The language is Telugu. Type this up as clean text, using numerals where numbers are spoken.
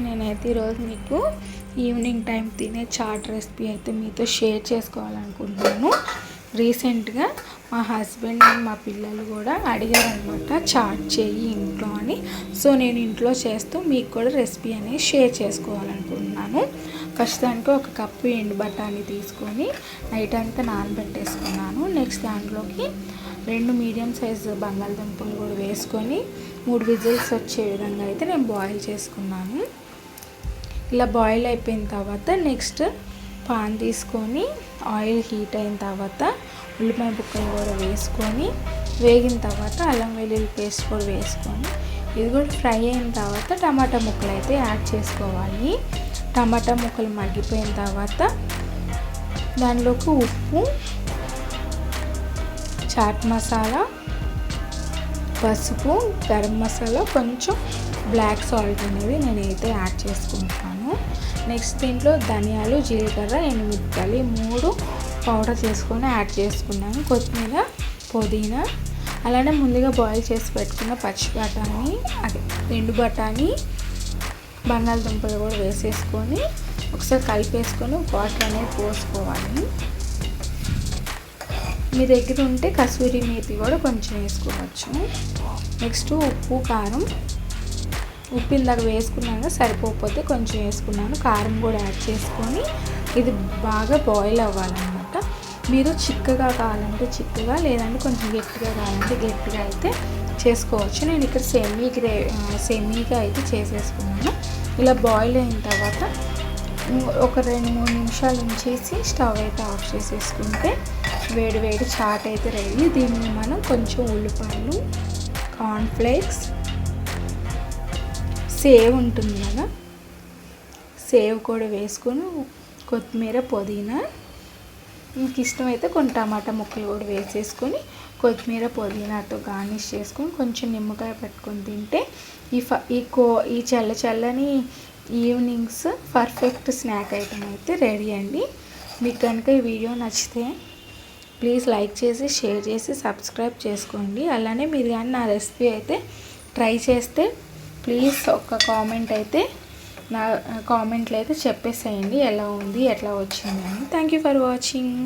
నేనైతే ఈరోజు మీకు ఈవినింగ్ టైం తినే చాట్ రెసిపీ అయితే మీతో షేర్ చేసుకోవాలనుకుంటున్నాను. రీసెంట్గా మా హస్బెండ్ అండ్ మా పిల్లలు కూడా అడిగారనమాట చాట్ చేయి ఇంట్లో అని. సో నేను ఇంట్లో చేస్తూ మీకు కూడా రెసిపీ అనేది షేర్ చేసుకోవాలనుకుంటున్నాను. ప్రస్తుతానికి ఒక కప్పు ఎండు బఠానీ తీసుకొని నైట్ అంతా నానబెట్టేసుకున్నాను. నెక్స్ట్ దాంట్లోకి 2 మీడియం సైజు బంగాళదుంపలు కూడా వేసుకొని 3 విజిల్స్ వచ్చే విధంగా అయితే నేను బాయిల్ చేసుకున్నాను. ఇలా బాయిల్ అయిపోయిన తర్వాత నెక్స్ట్ పాన్ తీసుకొని ఆయిల్ హీట్ అయిన తర్వాత ఉల్లిపాయ ముక్కలు కూడా వేసుకొని వేగిన తర్వాత అల్లం వెల్లుల్లి పేస్ట్ కూడా వేసుకొని ఇది కూడా ఫ్రై అయిన తర్వాత టమాటా ముక్కలు అయితే యాడ్ చేసుకోవాలి. టమాటా ముక్కలు మగ్గిపోయిన తర్వాత దానిలోకి ఉప్పు, చాట్ మసాలా, పసుపు, గరం మసాలా, కొంచెం బ్లాక్ సాల్ట్ అనేది నేనైతే యాడ్ చేసుకుంటాను. నెక్స్ట్ దీంట్లో ధనియాలు, జీలకర్ర, ఎండుమిరపకాయలు 3 పౌడర్ చేసుకొని యాడ్ చేసుకున్నాను. కొత్తిమీర, పుదీనా, అలానే ముందుగా బాయిల్ చేసి పెట్టుకున్న పచ్చి బఠానీ, అదే ఎండు బఠానీ, బంగాళదుంపలు కూడా వేసేసుకొని ఒకసారి కలిపేసుకొని వాటర్ అనేది పోసుకోవాలి. మీ దగ్గర ఉంటే కసూరి మేతి కూడా కొంచెం వేసుకోవచ్చు. నెక్స్ట్ ఉప్పు, కారం, ఉప్పు ఇందాక వేసుకున్నాక సరిపోకపోతే కొంచెం వేసుకున్నాను. కారం కూడా యాడ్ చేసుకొని ఇది బాగా బాయిల్ అవ్వాలన్నమాట. మీరు చిక్కగా కావాలంటే చిక్కగా, లేదంటే కొంచెం గట్టిగా కావాలంటే గట్టిగా అయితే చేసుకోవచ్చు. నేను ఇక్కడ సెమీగా అయితే చేసేసుకున్నాను. ఇలా బాయిల్ అయిన తర్వాత ఒక 2-3 నిమిషాలు ఉంచేసి స్టవ్ అయితే ఆఫ్ చేసేసుకుంటే వేడి వేడి చాట్ అయితే రెడీ. దీన్ని మనం కొంచెం ఉల్లిపాయలు, కార్న్ఫ్లేక్స్, సేవ్ ఉంటుంది కదా, సేవ్ కూడా వేసుకొని కొత్తిమీర, పుదీనా, మీకు ఇష్టమైతే కొన్ని టమాటా ముక్కలు కూడా వేసేసుకొని కొత్తిమీర పుదీనాతో గార్నిష్ చేసుకొని కొంచెం నిమ్మకాయ పెట్టుకొని తింటే ఈ చల్లని ఈవినింగ్స్ పర్ఫెక్ట్ స్నాక్ ఐటమ్ అయితే రెడీ అండి. మీకు కనుక ఈ వీడియో నచ్చితే ప్లీజ్ లైక్ చేసి, షేర్ చేసి, సబ్స్క్రైబ్ చేసుకోండి. అలానే మీరు కానీ నా రెసిపీ అయితే ట్రై చేస్తే ప్లీజ్ ఒక కామెంట్లో అయితే చెప్పేసేయండి ఎలా ఉంది, ఎట్లా వచ్చింది అని. Thank you for watching.